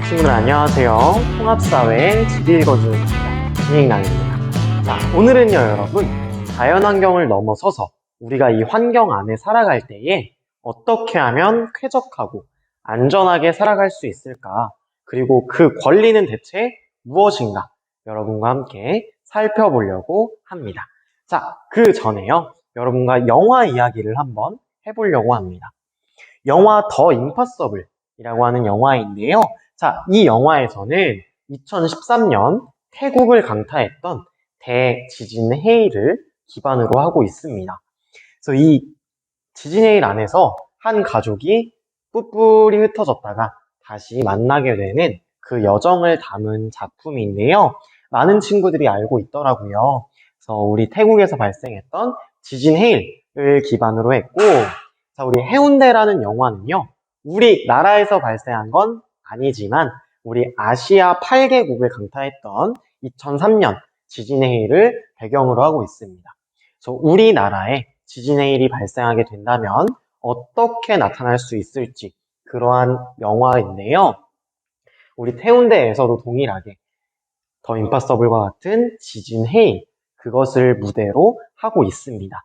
친구들 안녕하세요. 통합사회 집 읽어주는 진행남입니다. 자, 오늘은요 여러분, 자연환경을 넘어서서 우리가 이 환경 안에 살아갈 때에 어떻게 하면 쾌적하고 안전하게 살아갈 수 있을까, 그리고 그 권리는 대체 무엇인가 여러분과 함께 살펴보려고 합니다. 자, 그 전에요 여러분과 영화 이야기를 한번 해보려고 합니다. 영화 더 임파서블이라고 하는 영화인데요. 자, 이 영화에서는 2013년 태국을 강타했던 대지진 해일을 기반으로 하고 있습니다. 그래서 이 지진 해일 안에서 한 가족이 뿔뿔이 흩어졌다가 다시 만나게 되는 그 여정을 담은 작품인데요. 많은 친구들이 알고 있더라고요. 그래서 우리 태국에서 발생했던 지진 해일을 기반으로 했고, 자, 우리 해운대라는 영화는요, 우리나라에서 발생한 건 아니지만 우리 아시아 8개국을 강타했던 2003년 지진의 해일을 배경으로 하고 있습니다. 그래서 우리나라에 지진의 해일이 발생하게 된다면 어떻게 나타날 수 있을지, 그러한 영화인데요. 우리 해운대에서도 동일하게 더 임파서블과 같은 지진 해일, 그것을 무대로 하고 있습니다.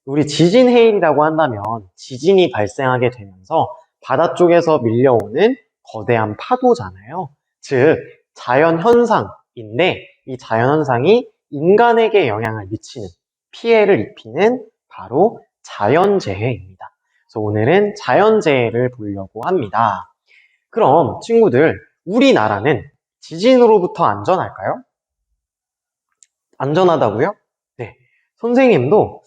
우리 지진 해일이라고 한다면 지진이 발생하게 되면서 바다 쪽에서 밀려오는 거대한 파도잖아요. 즉, 자연현상인데 이 자연현상이 인간에게 영향을 미치는, 피해를 입히는 바로 자연재해입니다. 그래서 오늘은 자연재해를 보려고 합니다. 그럼 친구들, 우리나라는 지진으로부터 안전할까요? 안전하다고요? 네. 선생님도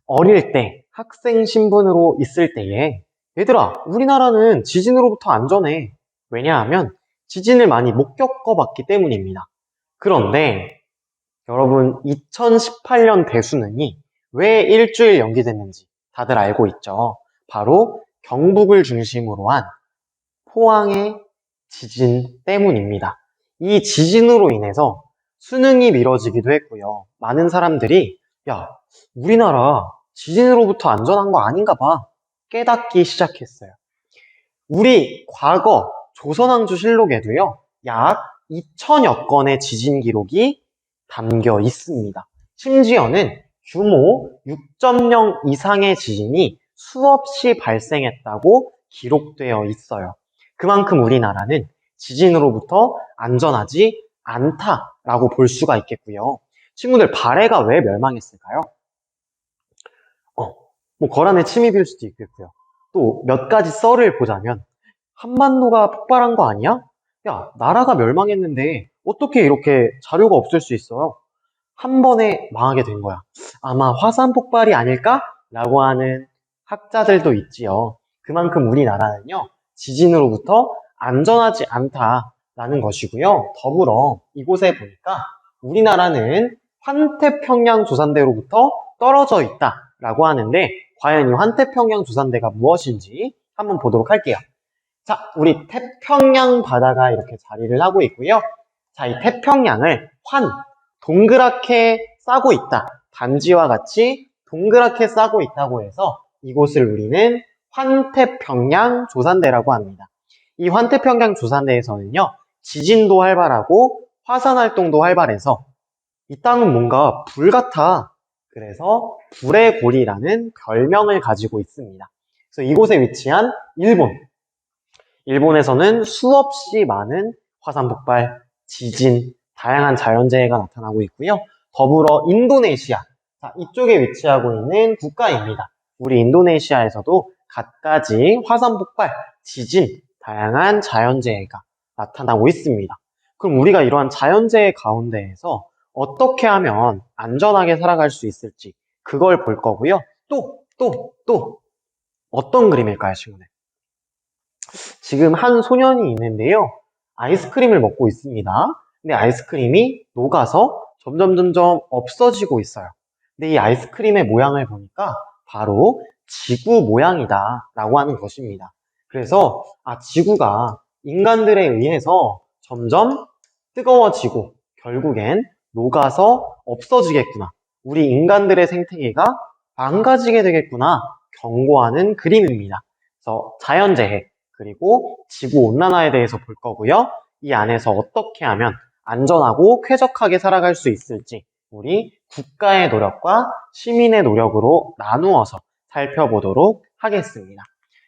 어릴 때 학생 신분으로 있을 때에 얘들아, 우리나라는 지진으로부터 안전해. 왜냐하면 지진을 많이 못 겪어봤기 때문입니다. 그런데 여러분, 2018년 대수능이 왜 일주일 연기됐는지 다들 알고 있죠? 바로 경북을 중심으로 한 포항의 지진 때문입니다. 이 지진으로 인해서 수능이 미뤄지기도 했고요. 많은 사람들이 야, 우리나라 지진으로부터 안전한 거 아닌가 봐 깨닫기 시작했어요. 우리 과거 조선왕조실록에도요, 약 2천여 건의 지진 기록이 담겨 있습니다. 심지어는 규모 6.0 이상의 지진이 수없이 발생했다고 기록되어 있어요. 그만큼 우리나라는 지진으로부터 안전하지 않다라고 볼 수가 있겠고요. 친구들, 발해가 왜 멸망했을까요? 뭐 거란의 침입일 수도 있겠고요. 또 몇 가지 썰을 보자면 한반도가 폭발한 거 아니야? 야, 나라가 멸망했는데 어떻게 이렇게 자료가 없을 수 있어요? 한 번에 망하게 된 거야. 아마 화산 폭발이 아닐까? 라고 하는 학자들도 있지요. 그만큼 우리나라는요, 지진으로부터 안전하지 않다라는 것이고요. 더불어 이곳에 보니까 우리나라는 환태평양 조산대로부터 떨어져 있다라고 하는데, 과연 이 환태평양 조산대가 무엇인지 한번 보도록 할게요. 자, 우리 태평양 바다가 이렇게 자리를 하고 있고요. 자, 이 태평양을 동그랗게 싸고 있다. 반지와 같이 동그랗게 싸고 있다고 해서 이곳을 우리는 환태평양 조산대라고 합니다. 이 환태평양 조산대에서는요, 지진도 활발하고 화산 활동도 활발해서 이 땅은 뭔가 불 같아. 그래서 불의 고리라는 별명을 가지고 있습니다. 그래서 이곳에 위치한 일본에서는 수없이 많은 화산 폭발, 지진, 다양한 자연재해가 나타나고 있고요. 더불어 인도네시아, 자, 이쪽에 위치하고 있는 국가입니다. 우리 인도네시아에서도 갖가지 화산 폭발, 지진, 다양한 자연재해가 나타나고 있습니다. 그럼 우리가 이러한 자연재해 가운데에서 어떻게 하면 안전하게 살아갈 수 있을지 그걸 볼 거고요. 또 어떤 그림일까요, 친구들? 지금 한 소년이 있는데요. 아이스크림을 먹고 있습니다. 근데 아이스크림이 녹아서 점점 없어지고 있어요. 근데 이 아이스크림의 모양을 보니까 바로 지구 모양이다 라고 하는 것입니다. 그래서 지구가 인간들에 의해서 점점 뜨거워지고 결국엔 녹아서 없어지겠구나, 우리 인간들의 생태계가 망가지게 되겠구나 경고하는 그림입니다. 그래서 자연재해, 그리고 지구온난화에 대해서 볼 거고요. 이 안에서 어떻게 하면 안전하고 쾌적하게 살아갈 수 있을지 우리 국가의 노력과 시민의 노력으로 나누어서 살펴보도록 하겠습니다.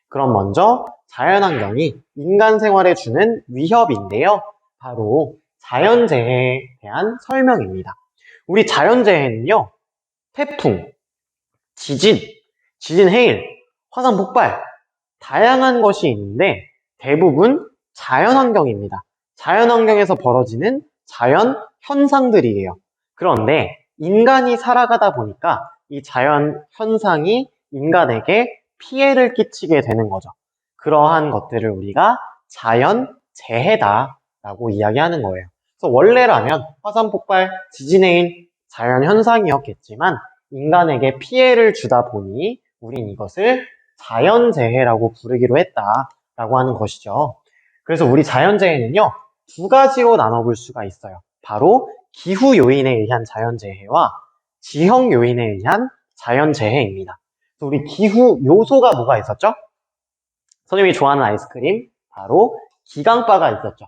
그럼 먼저 자연환경이 인간 생활에 주는 위협인데요. 바로 자연재해에 대한 설명입니다. 우리 자연재해는요, 태풍, 지진, 지진해일, 화산 폭발, 다양한 것이 있는데 대부분 자연환경입니다. 자연환경에서 벌어지는 자연 현상들이에요. 그런데 인간이 살아가다 보니까 이 자연 현상이 인간에게 피해를 끼치게 되는 거죠. 그러한 것들을 우리가 자연재해다라고 이야기하는 거예요. 그래서 원래라면 화산 폭발, 지진해일 자연 현상이었겠지만 인간에게 피해를 주다 보니 우린 이것을 자연재해라고 부르기로 했다라고 하는 것이죠. 그래서 우리 자연재해는요, 두 가지로 나눠볼 수가 있어요. 바로 기후 요인에 의한 자연재해와 지형 요인에 의한 자연재해입니다. 우리 기후 요소가 뭐가 있었죠? 선생님이 좋아하는 아이스크림, 바로 기강바가 있었죠.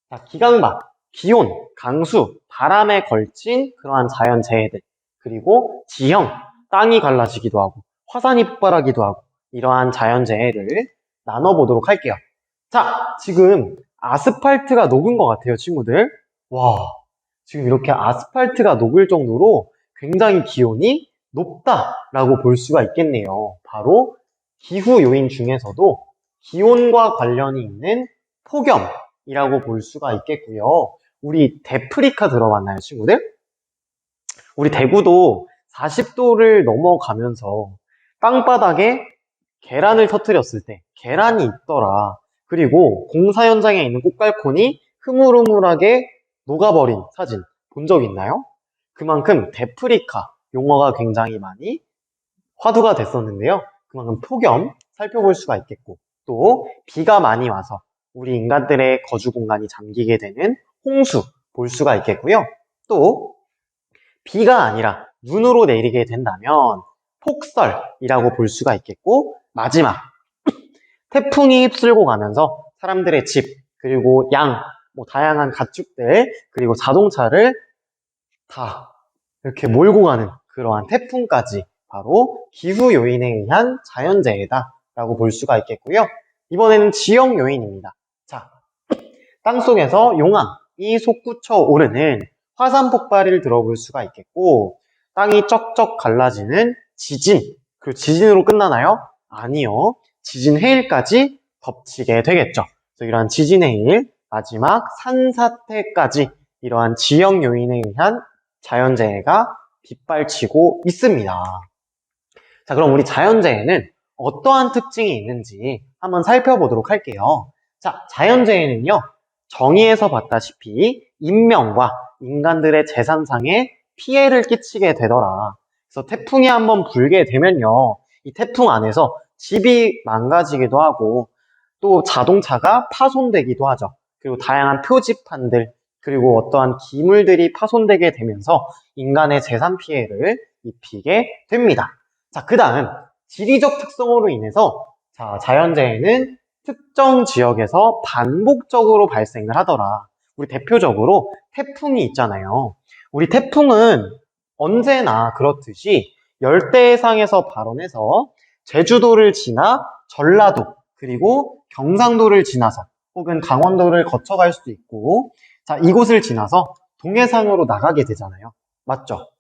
자, 기강바, 기온, 강수, 바람에 걸친 그러한 자연재해들, 그리고 지형, 땅이 갈라지기도 하고 화산이 폭발하기도 하고 이러한 자연재해를 나눠보도록 할게요. 자, 지금 아스팔트가 녹은 것 같아요, 친구들. 와, 지금 이렇게 아스팔트가 녹을 정도로 굉장히 기온이 높다라고 볼 수가 있겠네요. 바로 기후 요인 중에서도 기온과 관련이 있는 폭염이라고 볼 수가 있겠고요. 우리 데프리카 들어봤나요, 친구들? 우리 대구도 40도를 넘어가면서 땅바닥에 계란을 터뜨렸을 때 계란이 있더라. 그리고 공사 현장에 있는 꽃갈콘이 흐물흐물하게 녹아버린 사진 본 적 있나요? 그만큼 데프리카 용어가 굉장히 많이 화두가 됐었는데요. 그만큼 폭염 살펴볼 수가 있겠고, 또 비가 많이 와서 우리 인간들의 거주 공간이 잠기게 되는 홍수 볼 수가 있겠고요. 또 비가 아니라 눈으로 내리게 된다면 폭설이라고 볼 수가 있겠고, 마지막 태풍이 휩쓸고 가면서 사람들의 집, 그리고 다양한 가축들, 그리고 자동차를 다 이렇게 몰고 가는 그러한 태풍까지 바로 기후 요인에 의한 자연재해다라고 볼 수가 있겠고요. 이번에는 지형 요인입니다. 자, 땅속에서 용암이 솟구쳐 오르는 화산 폭발을 들어볼 수가 있겠고, 땅이 쩍쩍 갈라지는 지진, 그리고 지진으로 끝나나요? 아니요. 지진 해일까지 덮치게 되겠죠. 그래서 이러한 지진 해일, 마지막 산사태까지 이러한 지형 요인에 의한 자연재해가 빗발치고 있습니다. 자, 그럼 우리 자연재해는 어떠한 특징이 있는지 한번 살펴보도록 할게요. 자, 자연재해는요, 정의에서 봤다시피 인명과 인간들의 재산상에 피해를 끼치게 되더라. 그래서 태풍이 한번 불게 되면요, 이 태풍 안에서 집이 망가지기도 하고 또 자동차가 파손되기도 하죠. 그리고 다양한 표지판들, 그리고 어떠한 기물들이 파손되게 되면서 인간의 재산 피해를 입히게 됩니다. 자, 그 다음 지리적 특성으로 인해서 자연재해는 특정 지역에서 반복적으로 발생을 하더라. 우리 대표적으로 태풍이 있잖아요. 우리 태풍은 언제나 그렇듯이 열대해상에서 발원해서 제주도를 지나 전라도, 그리고 경상도를 지나서 혹은 강원도를 거쳐갈 수도 있고, 자, 이곳을 지나서 동해상으로 나가게 되잖아요. 맞죠?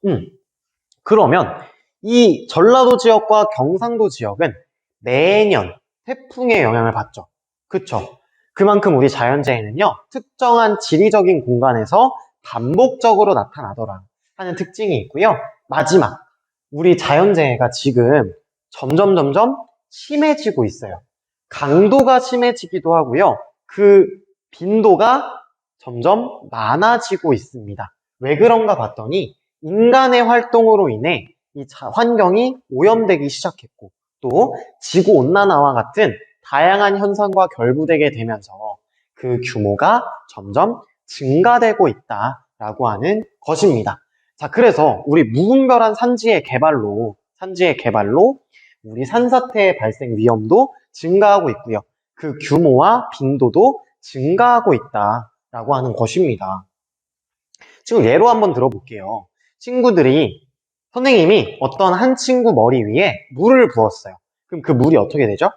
그러면 이 전라도 지역과 경상도 지역은 매년 태풍의 영향을 받죠. 그쵸? 그만큼 우리 자연재해는요, 특정한 지리적인 공간에서 반복적으로 나타나더라 하는 특징이 있고요. 마지막, 우리 자연재해가 지금 점점 심해지고 있어요. 강도가 심해지기도 하고요. 그 빈도가 점점 많아지고 있습니다. 왜 그런가 봤더니 인간의 활동으로 인해 이 환경이 오염되기 시작했고, 또 지구온난화와 같은 다양한 현상과 결부되게 되면서 그 규모가 점점 증가되고 있다라고 하는 것입니다. 자, 그래서 우리 무분별한 산지의 개발로 우리 산사태의 발생 위험도 증가하고 있고요. 그 규모와 빈도도 증가하고 있다라고 하는 것입니다. 지금 예로 한번 들어볼게요. 선생님이 어떤 한 친구 머리 위에 물을 부었어요. 그럼 그 물이 어떻게 되죠?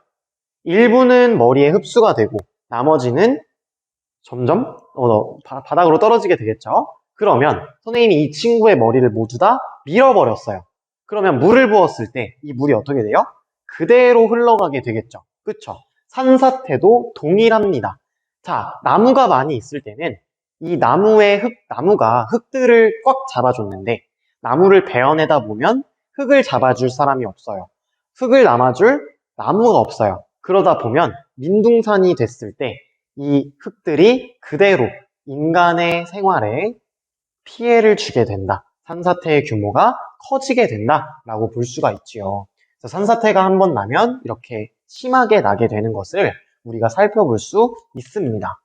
일부는 머리에 흡수가 되고 나머지는 점점 바닥으로 떨어지게 되겠죠? 그러면 선생님이 이 친구의 머리를 모두 다 밀어버렸어요. 그러면 물을 부었을 때 이 물이 어떻게 돼요? 그대로 흘러가게 되겠죠. 그쵸? 산사태도 동일합니다. 자, 나무가 많이 있을 때는 이 나무가 흙들을 꽉 잡아줬는데 나무를 베어내다 보면 흙을 잡아줄 사람이 없어요. 흙을 남아줄 나무가 없어요. 그러다 보면 민둥산이 됐을 때 이 흙들이 그대로 인간의 생활에 피해를 주게 된다. 산사태의 규모가 커지게 된다라고 볼 수가 있지요. 그래서 산사태가 한 번 나면 이렇게 심하게 나게 되는 것을 우리가 살펴볼 수 있습니다.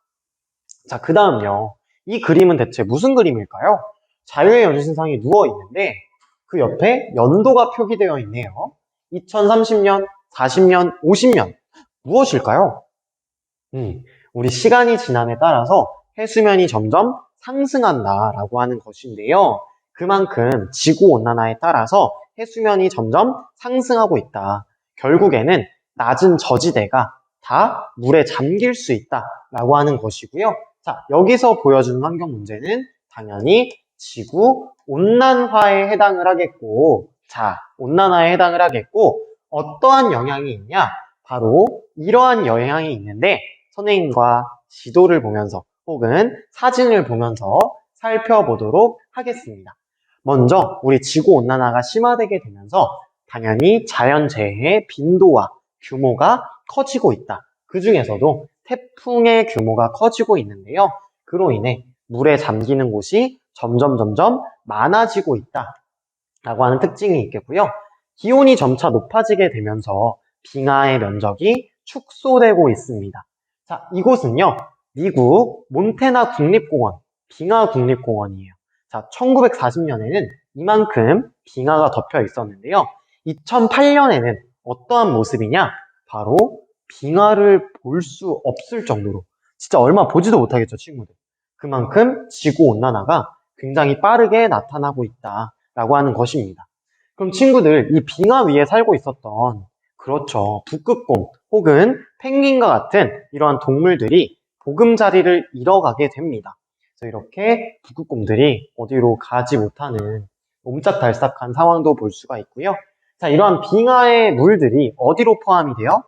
자, 그 다음요. 이 그림은 대체 무슨 그림일까요? 자유의 여신상이 누워 있는데 그 옆에 연도가 표기되어 있네요. 2030년, 40년, 50년. 무엇일까요? 우리 시간이 지남에 따라서 해수면이 점점 상승한다라고 하는 것인데요. 그만큼 지구온난화에 따라서 해수면이 점점 상승하고 있다. 결국에는 낮은 저지대가 다 물에 잠길 수 있다라고 하는 것이고요. 자, 여기서 보여주는 환경 문제는 당연히 지구 온난화에 해당을 하겠고, 온난화에 해당을 하겠고, 어떠한 영향이 있냐? 바로 이러한 영향이 있는데, 선생님과 지도를 보면서 혹은 사진을 보면서 살펴보도록 하겠습니다. 먼저 우리 지구온난화가 심화되게 되면서 당연히 자연재해의 빈도와 규모가 커지고 있다. 그 중에서도 태풍의 규모가 커지고 있는데요. 그로 인해 물에 잠기는 곳이 점점 많아지고 있다라고 하는 특징이 있겠고요. 기온이 점차 높아지게 되면서 빙하의 면적이 축소되고 있습니다. 자, 이곳은요, 미국 몬태나 국립공원, 빙하 국립공원이에요. 자, 1940년에는 이만큼 빙하가 덮여 있었는데요. 2008년에는 어떠한 모습이냐? 바로 빙하를 볼 수 없을 정도로, 진짜 얼마 보지도 못하겠죠, 친구들. 그만큼 지구온난화가 굉장히 빠르게 나타나고 있다라고 하는 것입니다. 그럼 친구들, 이 빙하 위에 살고 있었던, 그렇죠, 북극곰 혹은 펭귄과 같은 이러한 동물들이 보금자리를 잃어가게 됩니다. 그래서 이렇게 북극곰들이 어디로 가지 못하는 옴짝달싹한 상황도 볼 수가 있고요. 자, 이러한 빙하의 물들이 어디로 포함이 돼요?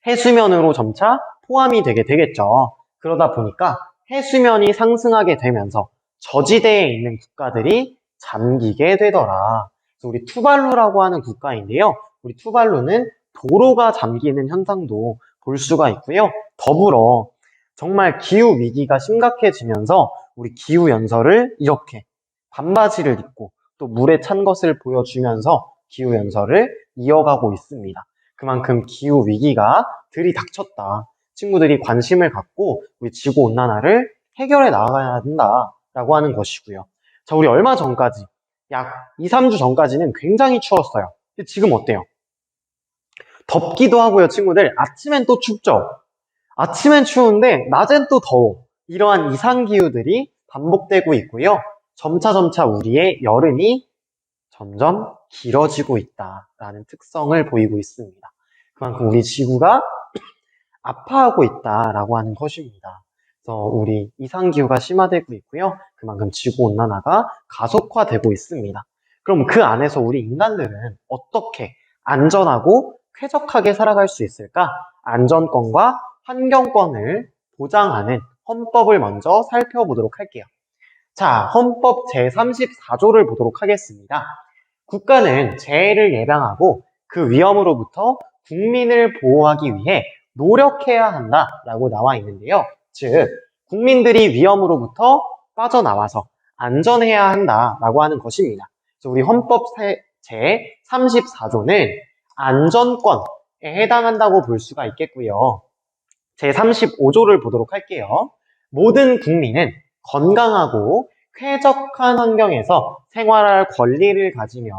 해수면으로 점차 포함이 되게 되겠죠. 그러다 보니까 해수면이 상승하게 되면서 저지대에 있는 국가들이 잠기게 되더라. 그래서 우리 투발루라고 하는 국가인데요. 우리 투발루는 도로가 잠기는 현상도 볼 수가 있고요. 더불어 정말 기후 위기가 심각해지면서 우리 기후 연설을 이렇게 반바지를 입고 또 물에 찬 것을 보여주면서 기후 연설을 이어가고 있습니다. 그만큼 기후 위기가 들이닥쳤다. 친구들이 관심을 갖고 우리 지구 온난화를 해결해 나가야 된다라고 하는 것이고요. 자, 우리 얼마 전까지 약 2, 3주 전까지는 굉장히 추웠어요. 근데 지금 어때요? 덥기도 하고요, 친구들. 아침엔 또 춥죠? 아침엔 추운데 낮엔 또 더워. 이러한 이상기후들이 반복되고 있고요. 점차 우리의 여름이 점점 길어지고 있다라는 특성을 보이고 있습니다. 그만큼 우리 지구가 아파하고 있다라고 하는 것입니다. 그래서 우리 이상기후가 심화되고 있고요. 그만큼 지구온난화가 가속화되고 있습니다. 그럼 그 안에서 우리 인간들은 어떻게 안전하고 쾌적하게 살아갈 수 있을까? 안전권과 환경권을 보장하는 헌법을 먼저 살펴보도록 할게요. 자, 헌법 제34조를 보도록 하겠습니다. 국가는 재해를 예방하고 그 위험으로부터 국민을 보호하기 위해 노력해야 한다라고 나와 있는데요. 즉, 국민들이 위험으로부터 빠져나와서 안전해야 한다라고 하는 것입니다. 그래서 우리 헌법 제34조는 안전권에 해당한다고 볼 수가 있겠고요. 제35조를 보도록 할게요. 모든 국민은 건강하고 쾌적한 환경에서 생활할 권리를 가지며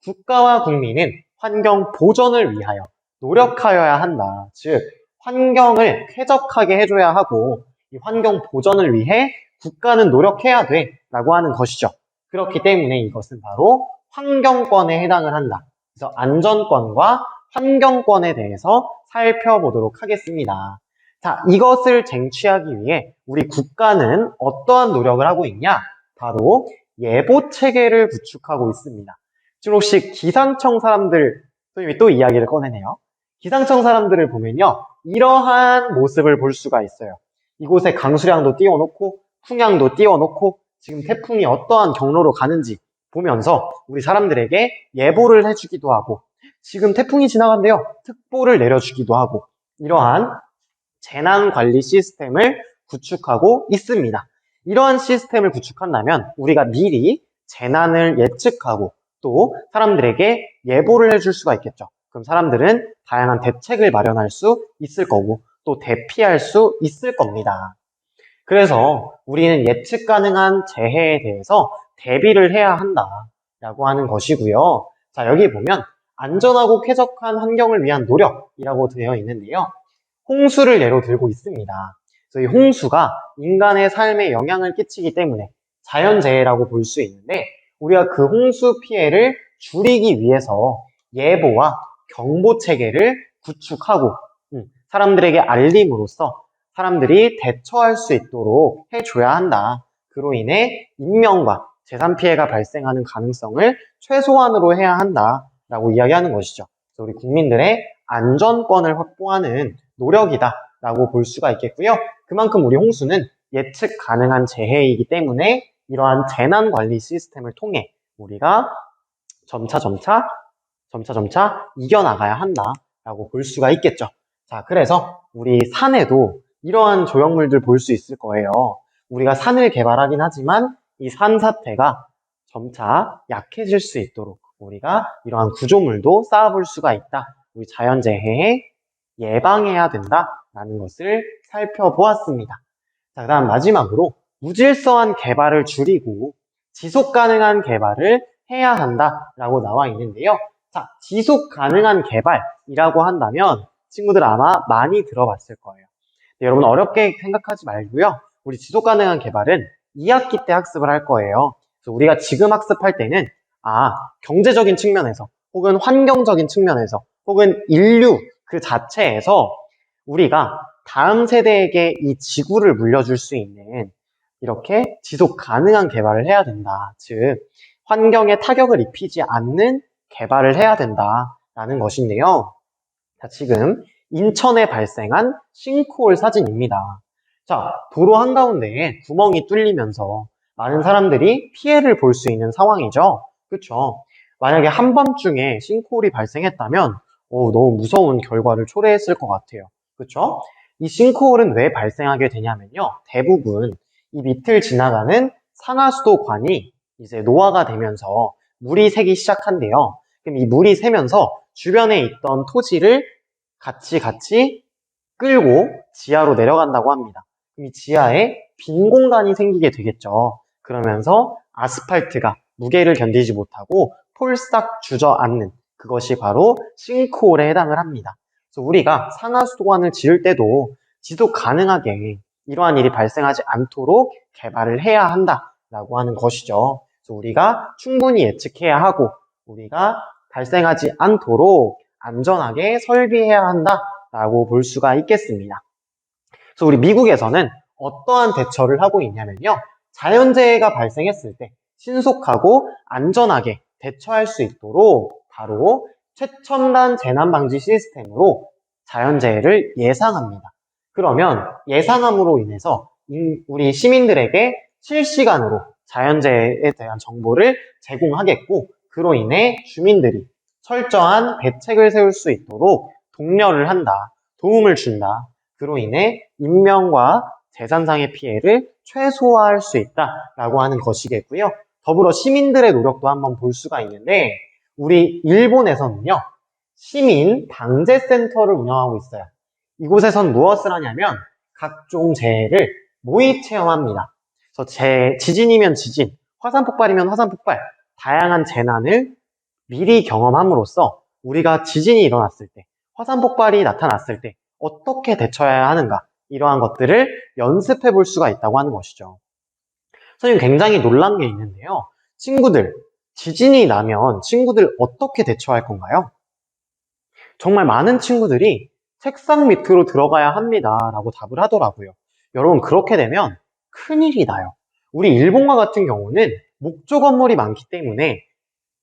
국가와 국민은 환경 보전을 위하여 노력하여야 한다. 즉, 환경을 쾌적하게 해줘야 하고 이 환경 보전을 위해 국가는 노력해야 돼 라고 하는 것이죠. 그렇기 때문에 이것은 바로 환경권에 해당을 한다. 그래서 안전권과 환경권에 대해서 살펴보도록 하겠습니다. 자, 이것을 쟁취하기 위해 우리 국가는 어떠한 노력을 하고 있냐? 바로 예보 체계를 구축하고 있습니다. 지금 혹시 기상청 사람들, 선생님이 또 이야기를 꺼내네요. 기상청 사람들을 보면요, 이러한 모습을 볼 수가 있어요. 이곳에 강수량도 띄워놓고 풍향도 띄워놓고 지금 태풍이 어떠한 경로로 가는지 보면서 우리 사람들에게 예보를 해주기도 하고 지금 태풍이 지나간대요. 특보를 내려주기도 하고 이러한 재난관리 시스템을 구축하고 있습니다. 이러한 시스템을 구축한다면 우리가 미리 재난을 예측하고 또 사람들에게 예보를 해줄 수가 있겠죠. 그럼 사람들은 다양한 대책을 마련할 수 있을 거고 또 대피할 수 있을 겁니다. 그래서 우리는 예측 가능한 재해에 대해서 대비를 해야 한다라고 하는 것이고요. 자, 여기 보면 안전하고 쾌적한 환경을 위한 노력이라고 되어 있는데요. 홍수를 예로 들고 있습니다. 그래서 이 홍수가 인간의 삶에 영향을 끼치기 때문에 자연재해라고 볼 수 있는데 우리가 그 홍수 피해를 줄이기 위해서 예보와 경보 체계를 구축하고 사람들에게 알림으로써 사람들이 대처할 수 있도록 해줘야 한다. 그로 인해 인명과 재산 피해가 발생하는 가능성을 최소한으로 해야 한다라고 이야기하는 것이죠. 그래서 우리 국민들의 안전권을 확보하는 노력이다 라고 볼 수가 있겠고요. 그만큼 우리 홍수는 예측 가능한 재해이기 때문에 이러한 재난관리 시스템을 통해 우리가 점차 이겨나가야 한다라고 볼 수가 있겠죠. 자, 그래서 우리 산에도 이러한 조형물들 볼 수 있을 거예요. 우리가 산을 개발하긴 하지만 이 산 사태가 점차 약해질 수 있도록 우리가 이러한 구조물도 쌓아볼 수가 있다. 우리 자연재해에 예방해야 된다라는 것을 살펴보았습니다. 자, 그다음 마지막으로 무질서한 개발을 줄이고 지속 가능한 개발을 해야 한다라고 나와 있는데요. 자, 지속 가능한 개발이라고 한다면 친구들 아마 많이 들어봤을 거예요. 네, 여러분 어렵게 생각하지 말고요. 우리 지속 가능한 개발은 2학기 때 학습을 할 거예요. 그래서 우리가 지금 학습할 때는 경제적인 측면에서 혹은 환경적인 측면에서 혹은 인류 그 자체에서 우리가 다음 세대에게 이 지구를 물려줄 수 있는 이렇게 지속 가능한 개발을 해야 된다. 즉 환경에 타격을 입히지 않는 개발을 해야 된다라는 것인데요. 자, 지금 인천에 발생한 싱크홀 사진입니다. 자, 도로 한가운데에 구멍이 뚫리면서 많은 사람들이 피해를 볼 수 있는 상황이죠. 그렇죠? 만약에 한밤중에 싱크홀이 발생했다면 너무 무서운 결과를 초래했을 것 같아요. 그렇죠? 이 싱크홀은 왜 발생하게 되냐면요. 대부분 이 밑을 지나가는 상하수도관이 이제 노화가 되면서 물이 새기 시작한대요. 그럼 이 물이 새면서 주변에 있던 토지를 같이 끌고 지하로 내려간다고 합니다. 그럼 이 지하에 빈 공간이 생기게 되겠죠. 그러면서 아스팔트가 무게를 견디지 못하고 폴싹 주저앉는 그것이 바로 싱크홀에 해당을 합니다. 그래서 우리가 상하수도관을 지을 때도 지속 가능하게 이러한 일이 발생하지 않도록 개발을 해야 한다라고 하는 것이죠. 그래서 우리가 충분히 예측해야 하고 우리가 발생하지 않도록 안전하게 설비해야 한다라고 볼 수가 있겠습니다. 그래서 우리 미국에서는 어떠한 대처를 하고 있냐면요. 자연재해가 발생했을 때 신속하고 안전하게 대처할 수 있도록 바로 최첨단 재난방지 시스템으로 자연재해를 예상합니다. 그러면 예상함으로 인해서 우리 시민들에게 실시간으로 자연재해에 대한 정보를 제공하겠고 그로 인해 주민들이 철저한 대책을 세울 수 있도록 독려를 한다, 도움을 준다. 그로 인해 인명과 재산상의 피해를 최소화할 수 있다라고 하는 것이겠고요. 더불어 시민들의 노력도 한번 볼 수가 있는데 우리 일본에서는요. 시민 방재센터를 운영하고 있어요. 이곳에선 무엇을 하냐면 각종 재해를 모의 체험합니다. 그래서 지진이면 지진, 화산 폭발이면 화산 폭발, 다양한 재난을 미리 경험함으로써 우리가 지진이 일어났을 때, 화산 폭발이 나타났을 때 어떻게 대처해야 하는가, 이러한 것들을 연습해 볼 수가 있다고 하는 것이죠. 선생님 굉장히 놀란 게 있는데요. 친구들, 지진이 나면 친구들 어떻게 대처할 건가요? 정말 많은 친구들이 책상 밑으로 들어가야 합니다 라고 답을 하더라고요. 여러분, 그렇게 되면 큰일이 나요. 우리 일본과 같은 경우는 목조 건물이 많기 때문에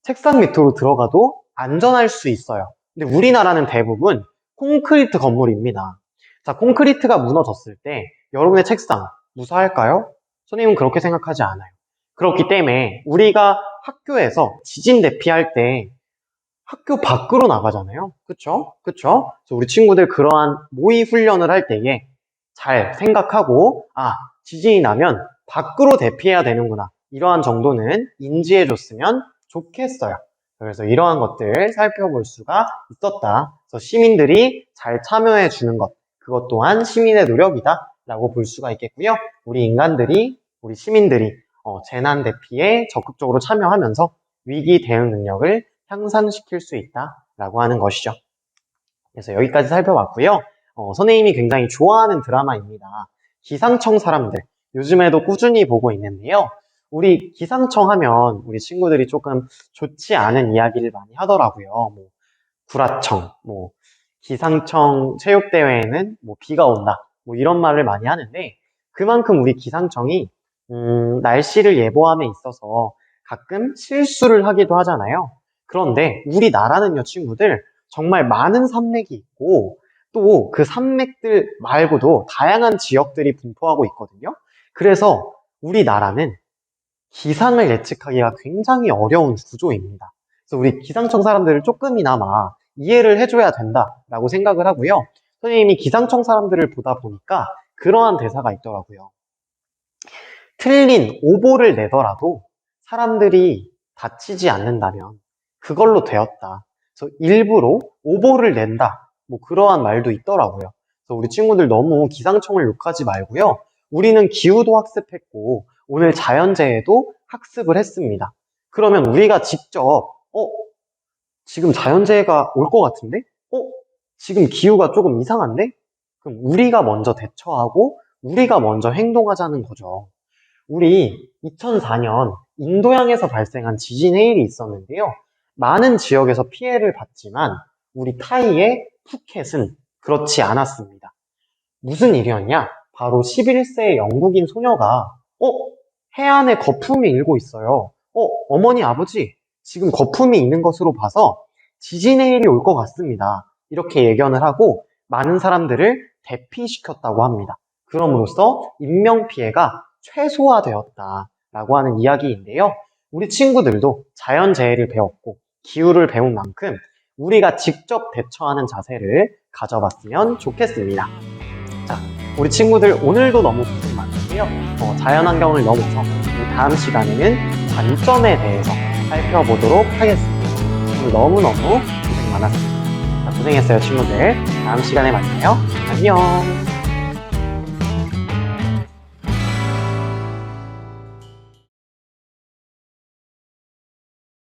책상 밑으로 들어가도 안전할 수 있어요. 근데 우리나라는 대부분 콘크리트 건물입니다. 자, 콘크리트가 무너졌을 때 여러분의 책상 무사할까요? 선생님은 그렇게 생각하지 않아요. 그렇기 때문에 우리가 학교에서 지진 대피할 때 학교 밖으로 나가잖아요. 그쵸? 그쵸? 그래서 우리 친구들 그러한 모의 훈련을 할 때에 잘 생각하고, 지진이 나면 밖으로 대피해야 되는구나, 이러한 정도는 인지해 줬으면 좋겠어요. 그래서 이러한 것들 살펴볼 수가 있었다. 그래서 시민들이 잘 참여해 주는 것, 그것 또한 시민의 노력이다 라고 볼 수가 있겠고요. 우리 인간들이, 우리 시민들이 재난 대피에 적극적으로 참여하면서 위기 대응 능력을 향상시킬 수 있다라고 하는 것이죠. 그래서 여기까지 살펴봤고요. 선생님이 굉장히 좋아하는 드라마입니다. 기상청 사람들, 요즘에도 꾸준히 보고 있는데요. 우리 기상청 하면 우리 친구들이 조금 좋지 않은 이야기를 많이 하더라고요. 뭐 구라청, 뭐 기상청 체육대회에는 뭐 비가 온다, 뭐 이런 말을 많이 하는데, 그만큼 우리 기상청이 날씨를 예보함에 있어서 가끔 실수를 하기도 하잖아요. 그런데 우리나라는요, 친구들, 정말 많은 산맥이 있고 또 그 산맥들 말고도 다양한 지역들이 분포하고 있거든요. 그래서 우리나라는 기상을 예측하기가 굉장히 어려운 구조입니다. 그래서 우리 기상청 사람들을 조금이나마 이해를 해줘야 된다라고 생각을 하고요. 선생님이 기상청 사람들을 보다 보니까 그러한 대사가 있더라고요. 틀린 오보를 내더라도 사람들이 다치지 않는다면 그걸로 되었다. 그래서 일부러 오보를 낸다, 뭐 그러한 말도 있더라고요. 그래서 우리 친구들 너무 기상청을 욕하지 말고요. 우리는 기후도 학습했고 오늘 자연재해도 학습을 했습니다. 그러면 우리가 직접 지금 자연재해가 올 것 같은데? 지금 기후가 조금 이상한데? 그럼 우리가 먼저 대처하고 우리가 먼저 행동하자는 거죠. 우리 2004년 인도양에서 발생한 지진 해일이 있었는데요. 많은 지역에서 피해를 봤지만 우리 타이의 푸켓은 그렇지 않았습니다. 무슨 일이었냐? 바로 11세의 영국인 소녀가 해안에 거품이 일고 있어요. 어머니, 아버지, 지금 거품이 있는 것으로 봐서 지진 해일이 올 것 같습니다. 이렇게 예견을 하고 많은 사람들을 대피시켰다고 합니다. 그럼으로써 인명피해가 최소화되었다라고 하는 이야기인데요. 우리 친구들도 자연재해를 배웠고 기후를 배운 만큼 우리가 직접 대처하는 자세를 가져봤으면 좋겠습니다. 자, 우리 친구들 오늘도 너무 고생 많았고요. 자연환경을 넘어서 우리 다음 시간에는 관점에 대해서 살펴보도록 하겠습니다. 오늘 너무너무 고생 많았습니다. 자, 고생했어요, 친구들. 다음 시간에 만나요. 안녕.